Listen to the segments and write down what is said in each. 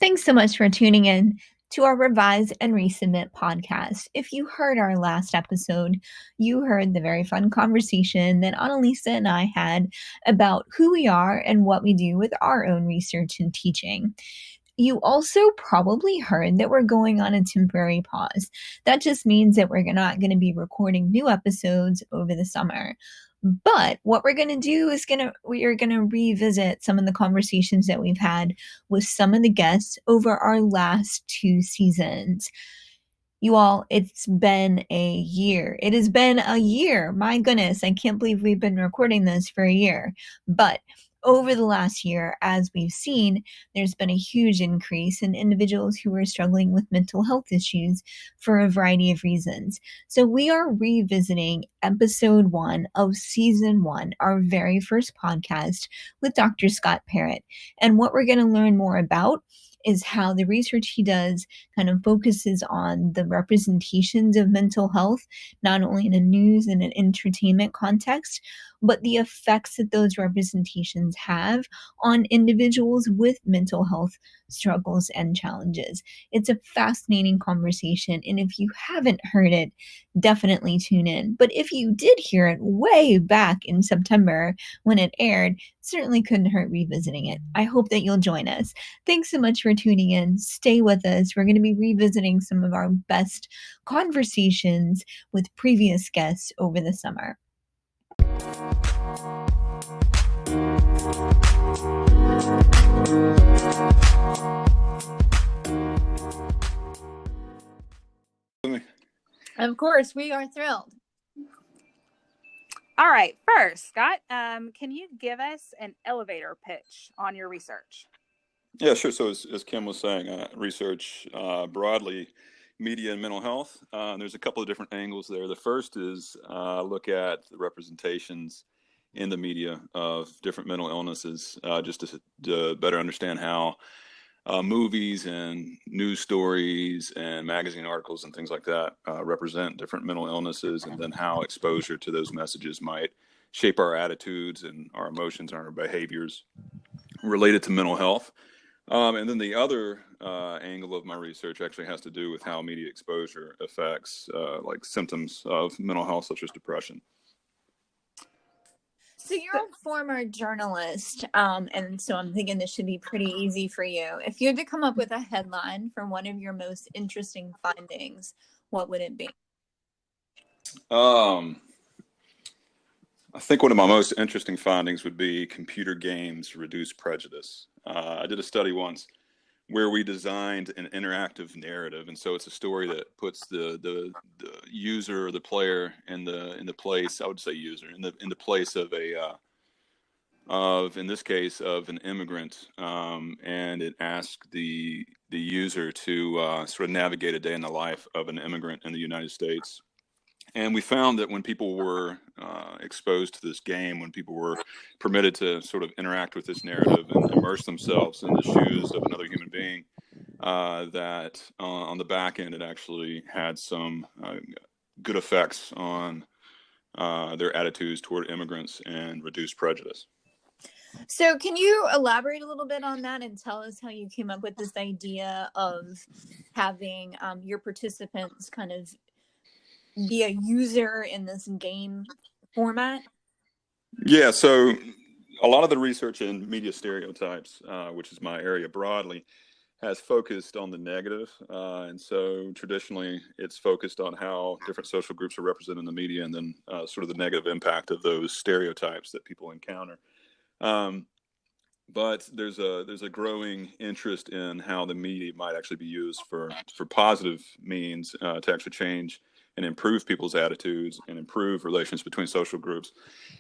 Thanks so much for tuning in to our Revise and Resubmit podcast. If you heard our last episode, you heard the very fun conversation that Annalisa and I had about who we are and what we do with our own research and teaching. You also probably heard that we're going on a temporary pause. That just means that we're not going to be recording new episodes over the summer. But what we're going to do is we are going to revisit some of the conversations that we've had with some of the guests over our last two seasons. You all, it's been a year. It has been a year. My goodness, I can't believe we've been recording this for a year. But over the last year, as we've seen, there's been a huge increase in individuals who are struggling with mental health issues for a variety of reasons. So we are revisiting episode 1 of season 1, our very first podcast with Dr. Scott Parrott. And what we're going to learn more about is how the research he does kind of focuses on the representations of mental health, not only in a news and an entertainment context, but the effects that those representations have on individuals with mental health struggles and challenges. It's a fascinating conversation, and if you haven't heard it, definitely tune in. But if you did hear it way back in September when it aired, it certainly couldn't hurt revisiting it. I hope that you'll join us. Thanks so much for tuning in. Stay with us. We're going to be revisiting some of our best conversations with previous guests over the summer. Of course, we are thrilled. All right, first, Scott, can you give us an elevator pitch on your research? Yeah, sure. So as Kim was saying, research broadly media and mental health. There's a couple of different angles there. The first is look at the representations in the media of different mental illnesses, just to better understand how movies and news stories and magazine articles and things like that represent different mental illnesses, and then how exposure to those messages might shape our attitudes and our emotions and our behaviors related to mental health. And then the other angle of my research actually has to do with how media exposure affects like symptoms of mental health, such as depression. So you're a former journalist, and so I'm thinking this should be pretty easy for you. If you had to come up with a headline for one of your most interesting findings, what would it be? I think one of my most interesting findings would be computer games reduce prejudice. I did a study once where we designed an interactive narrative, and so it's a story that puts the user or the player in the place. I would say user in the place of in this case of an immigrant, and it asks the user to sort of navigate a day in the life of an immigrant in the United States. And we found that when people were exposed to this game, when people were permitted to sort of interact with this narrative and immerse themselves in the shoes of another human being, that on the back end, it actually had some good effects on their attitudes toward immigrants and reduced prejudice. So can you elaborate a little bit on that and tell us how you came up with this idea of having your participants kind of be a user in this game format? Yeah, so a lot of the research in media stereotypes, which is my area broadly, has focused on the negative. And so traditionally, it's focused on how different social groups are represented in the media, and then sort of the negative impact of those stereotypes that people encounter. But there's a growing interest in how the media might actually be used for positive means to actually change and improve people's attitudes and improve relations between social groups.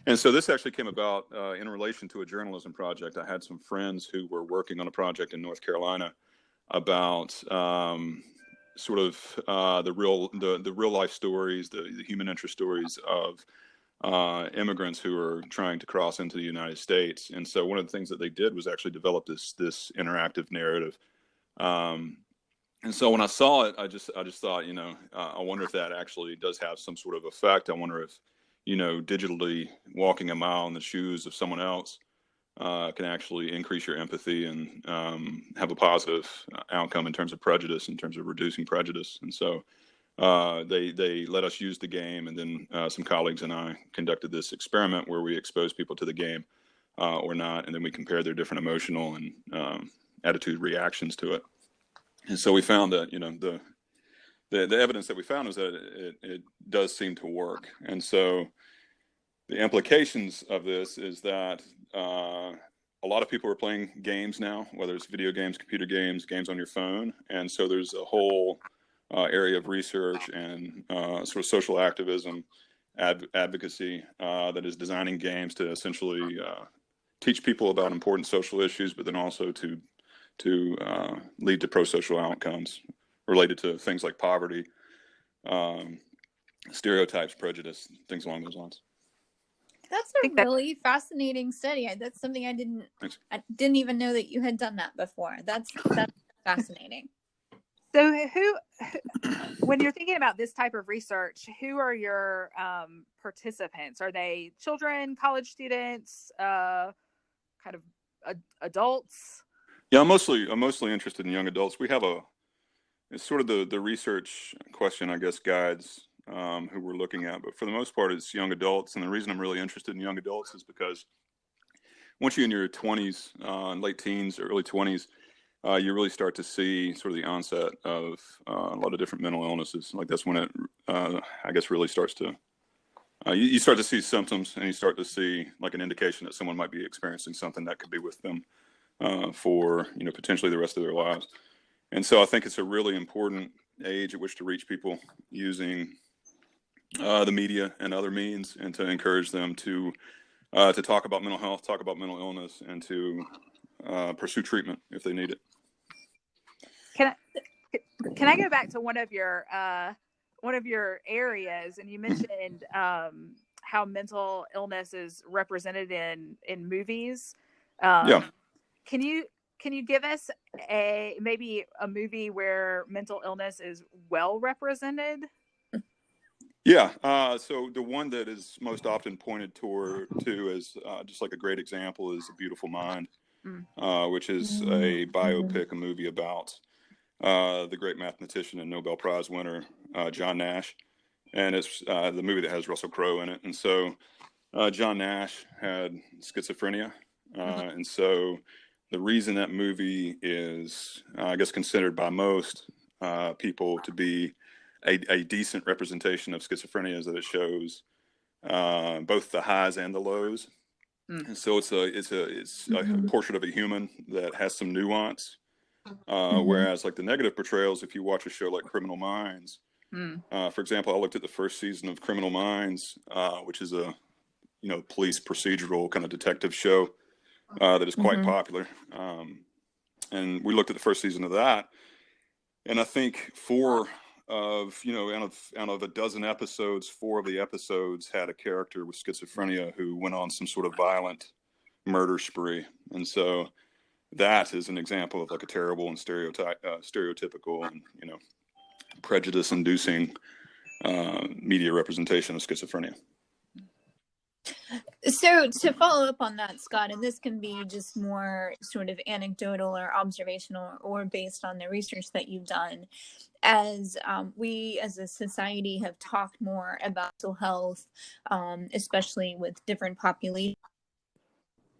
And so this actually came about in relation to a journalism project. I had some friends who were working on a project in North Carolina about sort of the real life stories, the human interest stories of immigrants who are trying to cross into the United States. And so one of the things that they did was actually develop this interactive narrative. And so when I saw it, I just thought, I wonder if that actually does have some sort of effect. I wonder if, digitally walking a mile in the shoes of someone else can actually increase your empathy and have a positive outcome in terms of prejudice, in terms of reducing prejudice. And so they let us use the game, and then some colleagues and I conducted this experiment where we exposed people to the game or not, and then we compared their different emotional and attitude reactions to it. And so we found that, the evidence that we found was that it does seem to work. And so the implications of this is that a lot of people are playing games now, whether it's video games, computer games, games on your phone. And so there's a whole area of research and sort of social activism, advocacy that is designing games to essentially teach people about important social issues, but then also to lead to pro-social outcomes related to things like poverty, stereotypes, prejudice, things along those lines. That's a really fascinating study. That's something I didn't even know that you had done that before. That's fascinating. So when you're thinking about this type of research, who are your participants? Are they children, college students, kind of adults? Yeah, I'm mostly interested in young adults. We have it's sort of the research question, I guess, guides who we're looking at, but for the most part, it's young adults. And the reason I'm really interested in young adults is because once you're in your 20s, late teens, early 20s, you really start to see sort of the onset of a lot of different mental illnesses. Like that's when it, I guess, really starts to, you start to see symptoms, and you start to see like an indication that someone might be experiencing something that could be with them for, potentially the rest of their lives. And so I think it's a really important age at which to reach people using the media and other means, and to encourage them to talk about mental health, talk about mental illness, and to pursue treatment if they need it. Can I go back to one of your areas, and you mentioned how mental illness is represented in movies. Yeah. Can you give us maybe a movie where mental illness is well represented? Yeah. So the one that is most often pointed to as just like a great example is A Beautiful Mind, which is a biopic, a movie about the great mathematician and Nobel Prize winner, John Nash. And it's the movie that has Russell Crowe in it. And so John Nash had schizophrenia. And so the reason that movie is, I guess, considered by most people to be a decent representation of schizophrenia is that it shows both the highs and the lows. And so it's a portrait of a human that has some nuance. Whereas like the negative portrayals, if you watch a show like Criminal Minds, for example, I looked at the first season of Criminal Minds, which is a police procedural kind of detective show that is quite popular. And we looked at the first season of that, and I think out of a dozen episodes, 4 of the episodes had a character with schizophrenia who went on some sort of violent murder spree. And so that is an example of like a terrible and stereotypical and prejudice-inducing media representation of schizophrenia. So to follow up on that, Scott, and this can be just more sort of anecdotal or observational or based on the research that you've done, as we as a society have talked more about mental health, especially with different populations,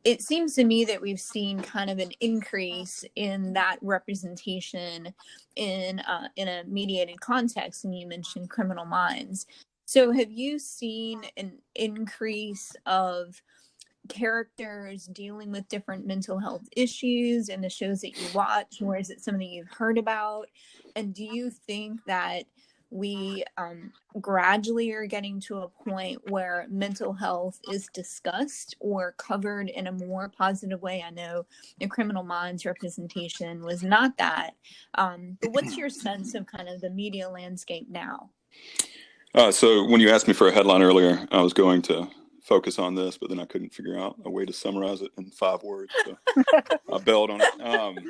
it seems to me that we've seen kind of an increase in that representation in a mediated context. And you mentioned Criminal Minds. So have you seen an increase of characters dealing with different mental health issues in the shows that you watch, or is it something you've heard about? And do you think that we gradually are getting to a point where mental health is discussed or covered in a more positive way? I know the Criminal Minds representation was not that, but what's your sense of kind of the media landscape now? So when you asked me for a headline earlier, I was going to focus on this, but then I couldn't figure out a way to summarize it in 5 words. So I bailed on it.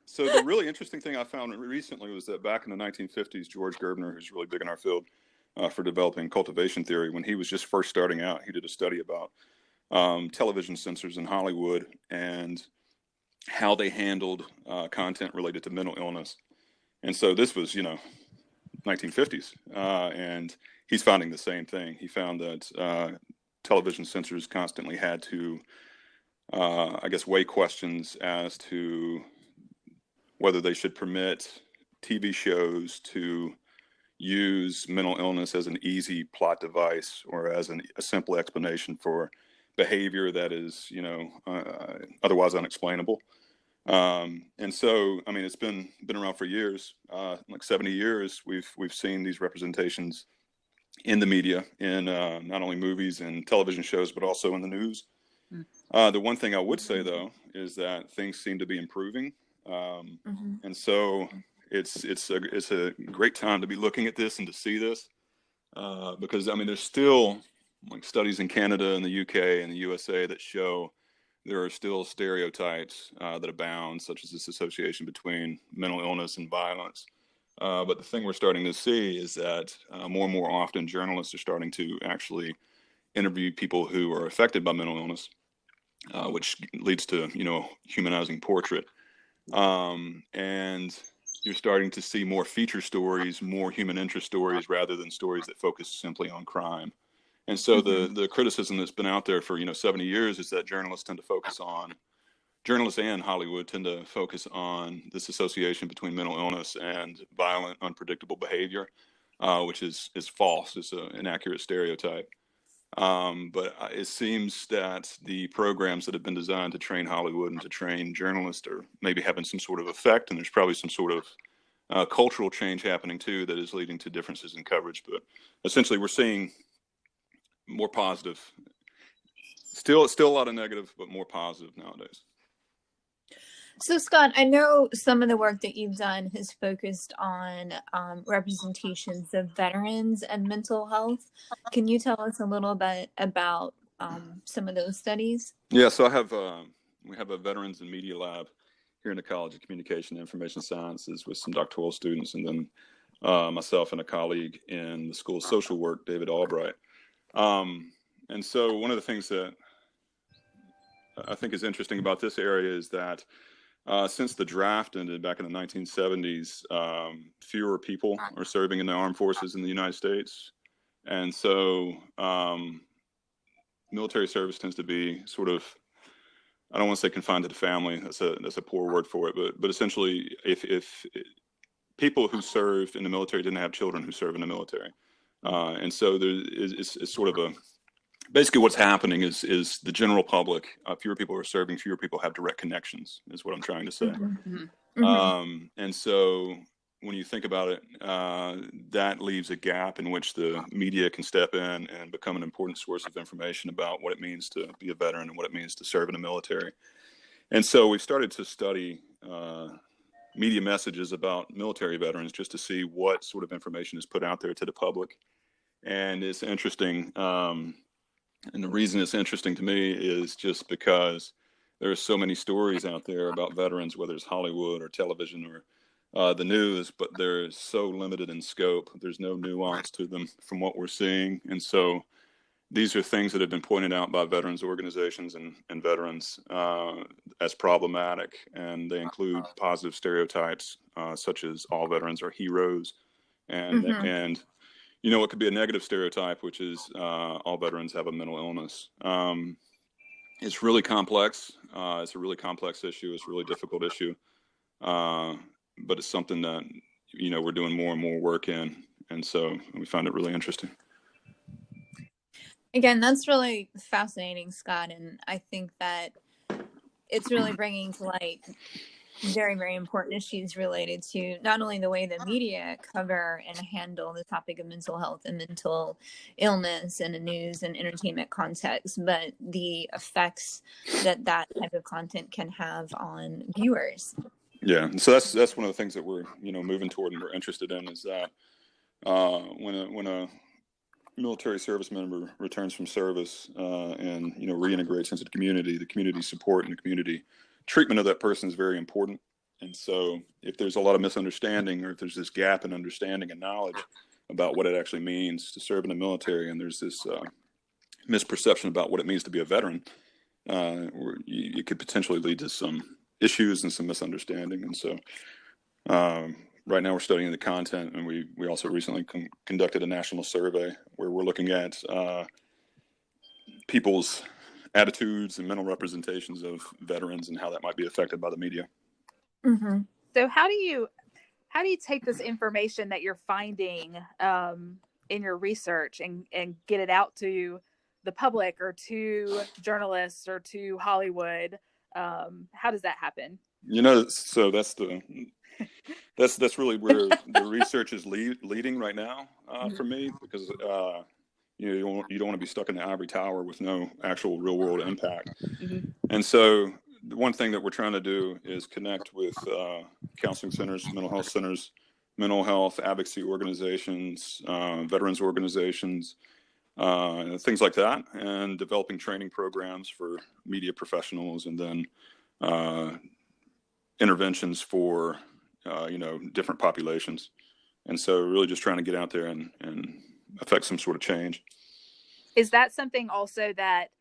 So the really interesting thing I found recently was that back in the 1950s, George Gerbner, who's really big in our field for developing cultivation theory, when he was just first starting out, he did a study about television censors in Hollywood and how they handled content related to mental illness. And so this was, 1950s, and he's finding the same thing. He found that television censors constantly had to, weigh questions as to whether they should permit TV shows to use mental illness as an easy plot device or as a simple explanation for behavior that is, otherwise unexplainable. And so, I mean, it's been around for years, like 70 years. We've seen these representations in the media, in not only movies and television shows, but also in the news. The one thing I would say, though, is that things seem to be improving, and so it's a great time to be looking at this and to see this, because I mean, there's still like studies in Canada and the UK and the USA that show there are still stereotypes that abound, such as this association between mental illness and violence. But the thing we're starting to see is that more and more often journalists are starting to actually interview people who are affected by mental illness, which leads to, humanizing portrait. And you're starting to see more feature stories, more human interest stories, rather than stories that focus simply on crime. And so the criticism that's been out there for 70 years is that journalists and Hollywood tend to focus on this association between mental illness and violent, unpredictable behavior, which is false. It's an inaccurate stereotype. But it seems that the programs that have been designed to train Hollywood and to train journalists are maybe having some sort of effect, and there's probably some sort of cultural change happening too that is leading to differences in coverage. But essentially, we're seeing more positive. Still a lot of negative, but more positive nowadays. So, Scott, I know some of the work that you've done has focused on representations of veterans and mental health. Can you tell us a little bit about some of those studies? Yeah, so we have a veterans and media lab here in the College of Communication and Information Sciences with some doctoral students, and then myself and a colleague in the School of Social Work, David Albright. And so one of the things that I think is interesting about this area is that since the draft ended back in the 1970s, fewer people are serving in the armed forces in the United States. And so military service tends to be sort of, I don't want to say confined to the family. That's a poor word for it. But essentially, if people who served in the military didn't have children who serve in the military. And so it's sort of basically what's happening is the general public, fewer people are serving, fewer people have direct connections, is what I'm trying to say. And so when you think about it, that leaves a gap in which the media can step in and become an important source of information about what it means to be a veteran and what it means to serve in the military. And so we've started to study media messages about military veterans just to see what sort of information is put out there to the public. And it's interesting. And the reason it's interesting to me is just because there are so many stories out there about veterans, whether it's Hollywood or television or the news, but they're so limited in scope. There's no nuance to them from what we're seeing. And so these are things that have been pointed out by veterans organizations and veterans as problematic. And they include positive stereotypes such as all veterans are heroes. And it could be a negative stereotype, which is all veterans have a mental illness. It's really complex. It's a really complex issue. It's a really difficult issue. But it's something that, we're doing more and more work in. And so we find it really interesting. Again, that's really fascinating, Scott. And I think that it's really bringing to light very, very important issues related to not only the way the media cover and handle the topic of mental health and mental illness in a news and entertainment context, but the effects that type of content can have on viewers. Yeah, and so that's one of the things that we're moving toward and we're interested in is that when a military service member returns from service and reintegrates into the community support and the community treatment of that person is very important. And so if there's a lot of misunderstanding or if there's this gap in understanding and knowledge about what it actually means to serve in the military, and there's this misperception about what it means to be a veteran, it could potentially lead to some issues and some misunderstanding. And so right now we're studying the content, and we also recently conducted a national survey where we're looking at people's attitudes and mental representations of veterans and how that might be affected by the media. Mm-hmm. So how do you take this information that you're finding in your research and get it out to the public or to journalists or to Hollywood? How does that happen? So that's really where the research is leading right now for me, because you don't want to be stuck in the ivory tower with no actual real world impact. Mm-hmm. And so the one thing that we're trying to do is connect with counseling centers, mental health centers, mental health advocacy organizations, veterans organizations, things like that, and developing training programs for media professionals, and then interventions for different populations. And so really just trying to get out there and affect some sort of change. Is that something also that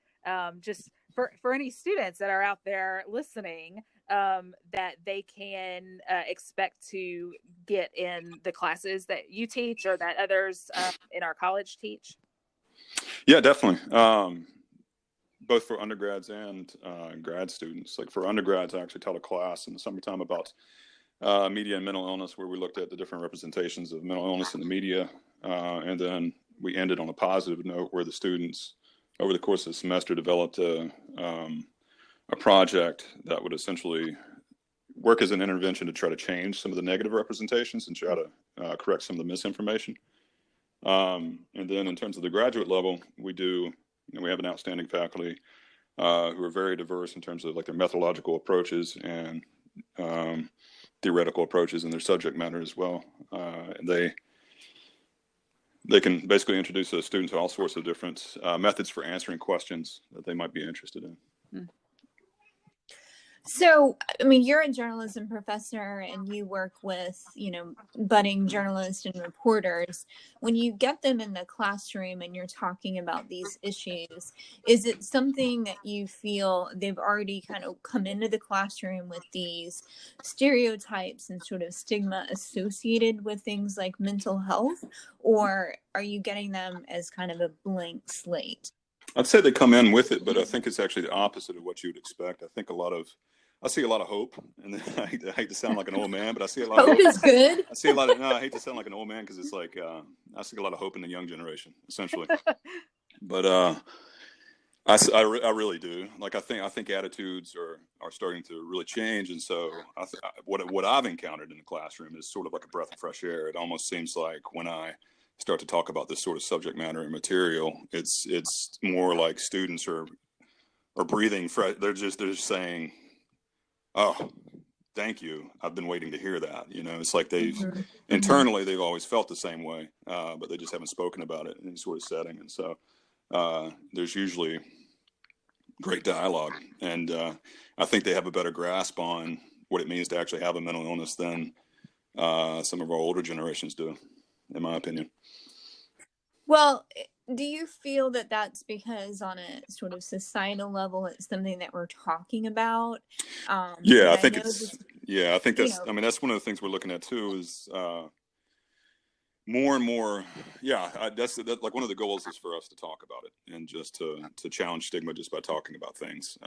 just for any students that are out there listening, that they can expect to get in the classes that you teach or that others in our college teach? Yeah, definitely. Both for undergrads and grad students. Like for undergrads, I actually taught a class in the summertime about media and mental illness, where we looked at the different representations of mental illness in the media. And then we ended on a positive note where the students, over the course of the semester, developed a project that would essentially work as an intervention to try to change some of the negative representations and try to correct some of the misinformation. And then in terms of the graduate level, we have an outstanding faculty who are very diverse in terms of like their methodological approaches and theoretical approaches in their subject matter as well. And they can basically introduce the students to all sorts of different methods for answering questions that they might be interested in. So, I mean, you're a journalism professor and you work with, budding journalists and reporters. When you get them in the classroom and you're talking about these issues, is it something that you feel they've already kind of come into the classroom with these stereotypes and sort of stigma associated with things like mental health, or are you getting them as kind of a blank slate? I'd say they come in with it, but I think it's actually the opposite of what you would expect. I see a lot of hope, and I hate to sound like an old man, but I see a lot of hope. Hope is good. I hate to sound like an old man because it's like I see a lot of hope in the young generation, essentially. But I really do. Like I think attitudes are starting to really change, and so what I've encountered in the classroom is sort of like a breath of fresh air. It almost seems like when I start to talk about this sort of subject matter and material, it's more like students are breathing fresh. They're just saying, "Oh, thank you. I've been waiting to hear that." It's like internally they've always felt the same way, but they just haven't spoken about it in any sort of setting. And so there's usually great dialogue, and I think they have a better grasp on what it means to actually have a mental illness than some of our older generations do, in my opinion. Well, do you feel that that's because on a sort of societal level, it's something that we're talking about? Yeah, I think that's, that's one of the things we're looking at too, is more and more. Yeah, that's like one of the goals is for us to talk about it and just to challenge stigma just by talking about things.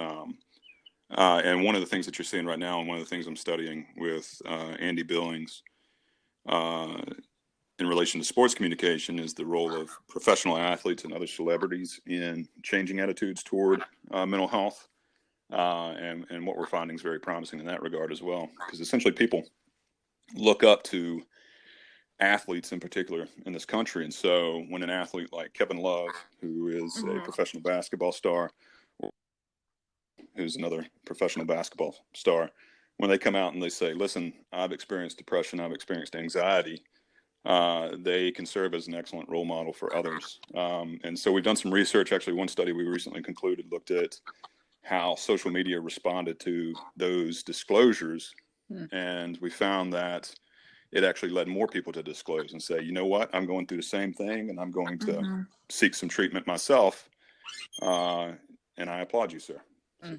And one of the things that you're seeing right now, and one of the things I'm studying with Andy Billings, in relation to sports communication, is the role of professional athletes and other celebrities in changing attitudes toward mental health. And what we're finding is very promising in that regard as well, because essentially people look up to athletes in particular in this country. And so when an athlete like Kevin Love, who is a professional basketball star, who's another professional basketball star, when they come out and they say, "Listen, I've experienced depression, I've experienced anxiety," they can serve as an excellent role model for others. And so we've done some research. Actually, one study we recently concluded looked at how social media responded to those disclosures. And we found that it actually led more people to disclose and say, "You know what, I'm going through the same thing and I'm going to seek some treatment myself." And I applaud you, sir. So.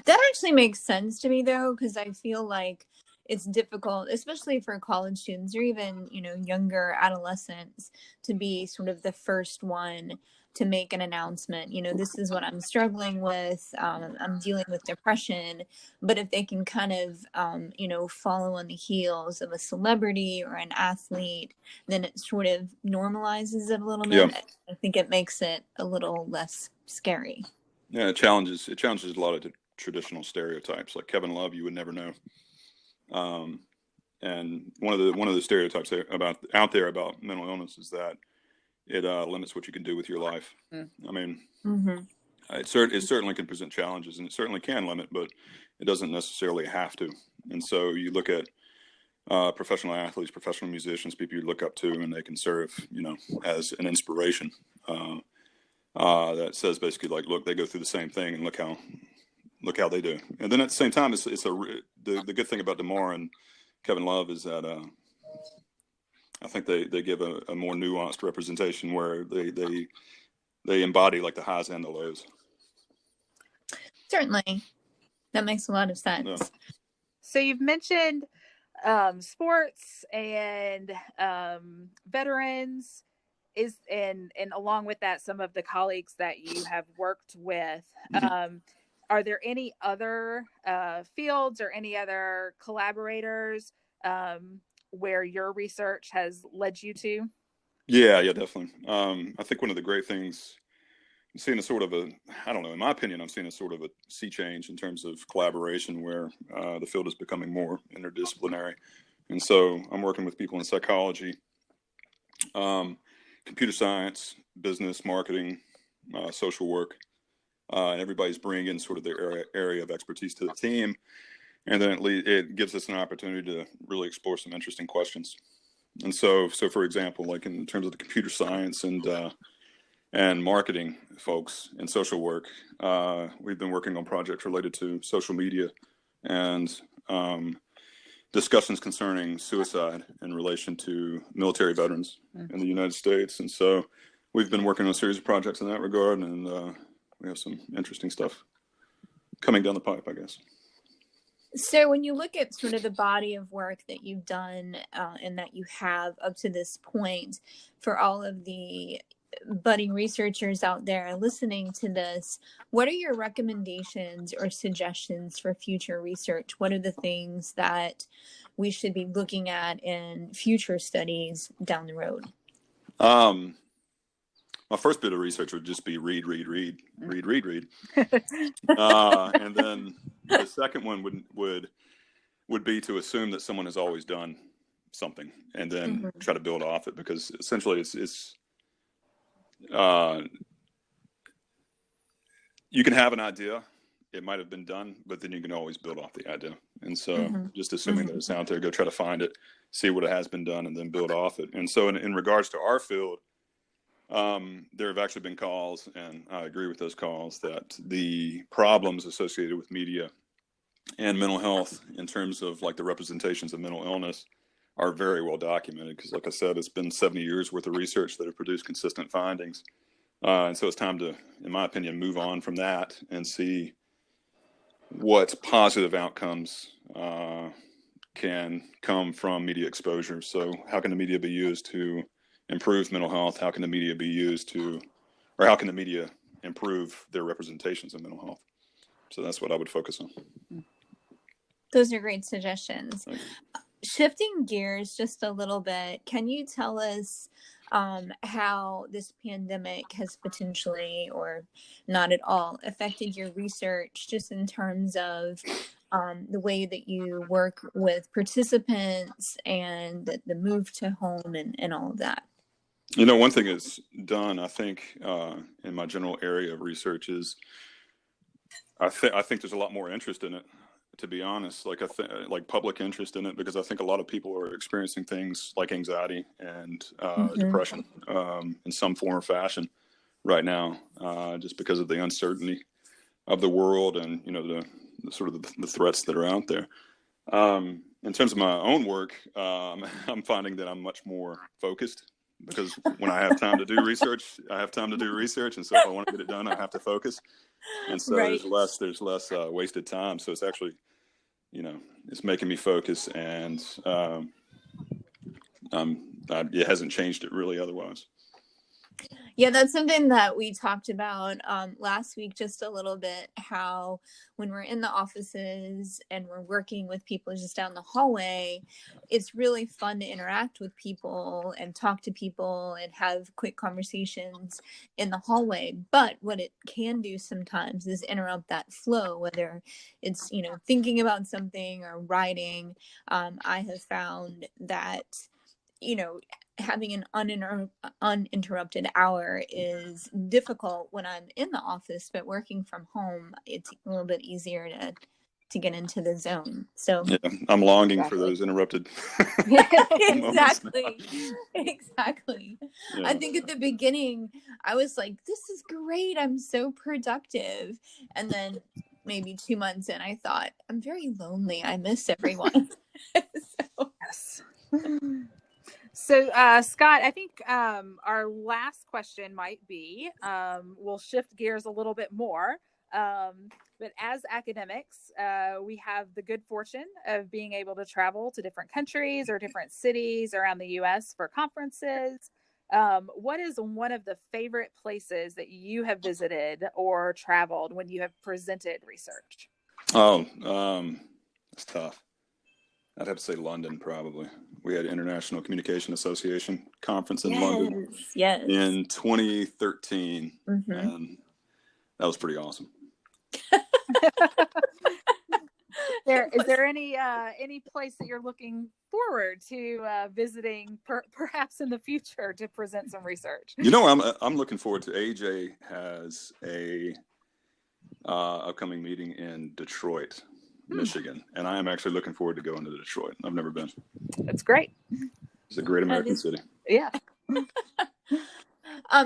That actually makes sense to me, though, because I feel like it's difficult, especially for college students or even, younger adolescents, to be sort of the first one to make an announcement. This is what I'm struggling with. I'm dealing with depression. But if they can kind of, follow on the heels of a celebrity or an athlete, then it sort of normalizes it a little bit. Yeah. I think it makes it a little less scary. Yeah, it challenges a lot of the traditional stereotypes. Like Kevin Love, you would never know. And one of the stereotypes out there about mental illness is that it limits what you can do with your life. I mean, it certainly can present challenges, and it certainly can limit, but it doesn't necessarily have to. And so you look at professional athletes, professional musicians, people you look up to, and they can serve, as an inspiration. That says basically like, look, they go through the same thing, and look how they do. And then at the same time, the good thing about DeMar and Kevin Love is that I think they give a more nuanced representation where they embody like the highs and the lows. Certainly, that makes a lot of sense. Yeah. So you've mentioned sports and veterans. And along with that, some of the colleagues that you have worked with. Are there any other fields or any other collaborators where your research has led you to? Yeah, definitely. I think one of the great things, I'm seeing in my opinion, I'm seeing a sort of a sea change in terms of collaboration where the field is becoming more interdisciplinary. And so I'm working with people in psychology, computer science, business, marketing, social work. And everybody's bringing sort of their area of expertise to the team. And then it gives us an opportunity to really explore some interesting questions. And so for example, like in terms of the computer science and marketing folks and social work, we've been working on projects related to social media and discussions concerning suicide in relation to military veterans in the United States. And so we've been working on a series of projects in that regard, and we have some interesting stuff coming down the pipe, I guess. So when you look at sort of the body of work that you've done and that you have up to this point, for all of the budding researchers out there listening to this, what are your recommendations or suggestions for future research? What are the things that we should be looking at in future studies down the road? My first bit of research would just be read. And then the second one would be to assume that someone has always done something and then try to build off it, because essentially it's you can have an idea, it might have been done, but then you can always build off the idea. And so just assuming that it's out there, go try to find it, see what it has been done, and then build off it. And so in regards to our field, there have actually been calls, and I agree with those calls, that the problems associated with media and mental health in terms of like the representations of mental illness are very well documented. Because like I said, it's been 70 years worth of research that have produced consistent findings. And so it's time to, in my opinion, move on from that and see what positive outcomes can come from media exposure. So how can the media be used to improve mental health? How can the media be used how can the media improve their representations of mental health? So that's what I would focus on. Those are great suggestions. Shifting gears just a little bit, can you tell us how this pandemic has potentially, or not at all, affected your research, just in terms of the way that you work with participants and the move to home and all of that? One thing that's done, I think, in my general area of research is I think there's a lot more interest in it, to be honest, like public interest in it, because I think a lot of people are experiencing things like anxiety and depression in some form or fashion right now, just because of the uncertainty of the world and, the sort of the threats that are out there. In terms of my own work, I'm finding that I'm much more focused because when I have time to do research, I have time to do research. And so if I want to get it done, I have to focus. And so Right. there's less wasted time. So it's actually, it's making me focus, and it hasn't changed it really otherwise. Yeah, that's something that we talked about last week just a little bit, how when we're in the offices and we're working with people just down the hallway, it's really fun to interact with people and talk to people and have quick conversations in the hallway. But what it can do sometimes is interrupt that flow, whether it's, thinking about something or writing. I have found that having an uninterrupted hour is difficult when I'm in the office, but working from home, it's a little bit easier to get into the zone. So yeah, I'm longing for those interrupted exactly. Exactly. Yeah. I think at the beginning I was like, this is great, I'm so productive. And then maybe 2 months in, I thought, I'm very lonely, I miss everyone. Yes. So, Scott, I think our last question might be, we'll shift gears a little bit more. But as academics, we have the good fortune of being able to travel to different countries or different cities around the U.S. for conferences. What is one of the favorite places that you have visited or traveled when you have presented research? Oh, it's tough. I'd have to say London, probably. We had International Communication Association conference in London in 2013, and that was pretty awesome. Is there any place that you're looking forward to visiting, perhaps in the future, to present some research? I'm looking forward to AJ has a upcoming meeting in Detroit, Michigan, and I am actually looking forward to going to Detroit. I've never been. That's great. It's a great American city. Yeah.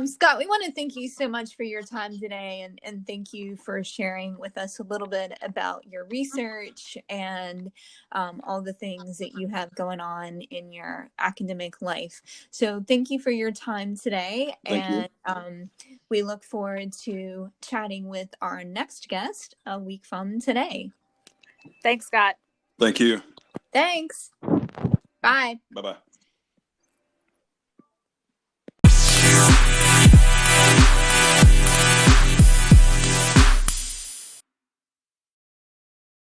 Scott, we want to thank you so much for your time today, and thank you for sharing with us a little bit about your research and all the things that you have going on in your academic life. So thank you for your time today. Thank you. We look forward to chatting with our next guest a week from today. Thanks, Scott. Thank you. Thanks. Bye. Bye-bye.